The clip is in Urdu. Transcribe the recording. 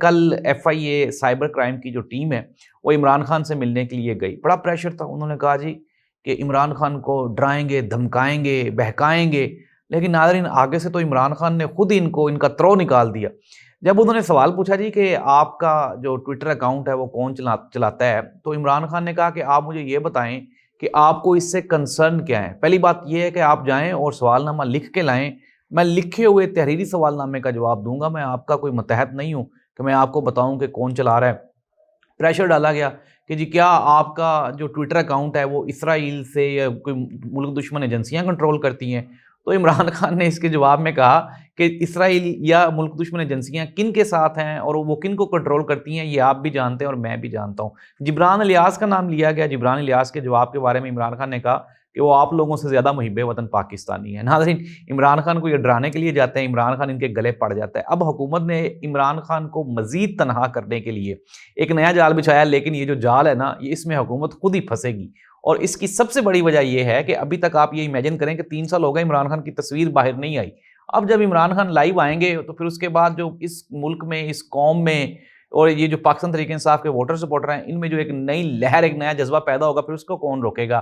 کل F I A cyber crime کی جو ٹیم ہے وہ عمران خان سے ملنے کے لیے گئی. بڑا پریشر تھا. انہوں نے کہا جی کہ عمران خان کو ڈرائیں گے، دھمکائیں گے، بہکائیں گے. لیکن ناظرین آگے سے تو عمران خان نے خود ہی ان کا ترو نکال دیا. جب انہوں نے سوال پوچھا جی کہ آپ کا جو ٹویٹر اکاؤنٹ ہے وہ کون چلاتا ہے، تو عمران خان نے کہا کہ آپ مجھے یہ بتائیں کہ آپ کو اس سے کنسرن کیا ہے. پہلی بات یہ ہے کہ آپ جائیں اور سوال نامہ لکھ کے لائیں. میں لکھے ہوئے تحریری سوال نامے کا جواب دوں گا. میں آپ کا کوئی متحد نہیں ہوں کہ میں آپ کو بتاؤں کہ کون چلا رہا ہے. پریشر ڈالا گیا کہ جی کیا آپ کا جو ٹویٹر اکاؤنٹ ہے وہ اسرائیل سے یا کوئی ملک دشمن ایجنسیاں کنٹرول کرتی ہیں. تو عمران خان نے اس کے جواب میں کہا کہ اسرائیل یا ملک دشمن ایجنسیاں کن کے ساتھ ہیں اور وہ کن کو کنٹرول کرتی ہیں یہ آپ بھی جانتے ہیں اور میں بھی جانتا ہوں. جبران الیاس کا نام لیا گیا. جبران الیاس کے جواب کے بارے میں عمران خان نے کہا کہ وہ آپ لوگوں سے زیادہ محب وطن پاکستانی ہیں. ناظرین عمران خان کو یہ ڈرانے کے لیے جاتے ہیں، عمران خان ان کے گلے پڑ جاتا ہے. اب حکومت نے عمران خان کو مزید تنہا کرنے کے لیے ایک نیا جال بچھایا، لیکن یہ جو جال ہے نا یہ اس میں حکومت خود ہی پھنسے گی. اور اس کی سب سے بڑی وجہ یہ ہے کہ ابھی تک آپ یہ امیجن کریں کہ 3 سال ہو گئے عمران خان کی تصویر باہر نہیں آئی. اب جب عمران خان لائیو آئیں گے تو پھر اس کے بعد جو اس ملک میں، اس قوم میں اور یہ جو پاکستان تحریک انصاف کے ووٹر سپورٹر ہیں ان میں جو ایک نئی لہر، ایک نیا جذبہ پیدا ہوگا، پھر اس کو کون روکے گا.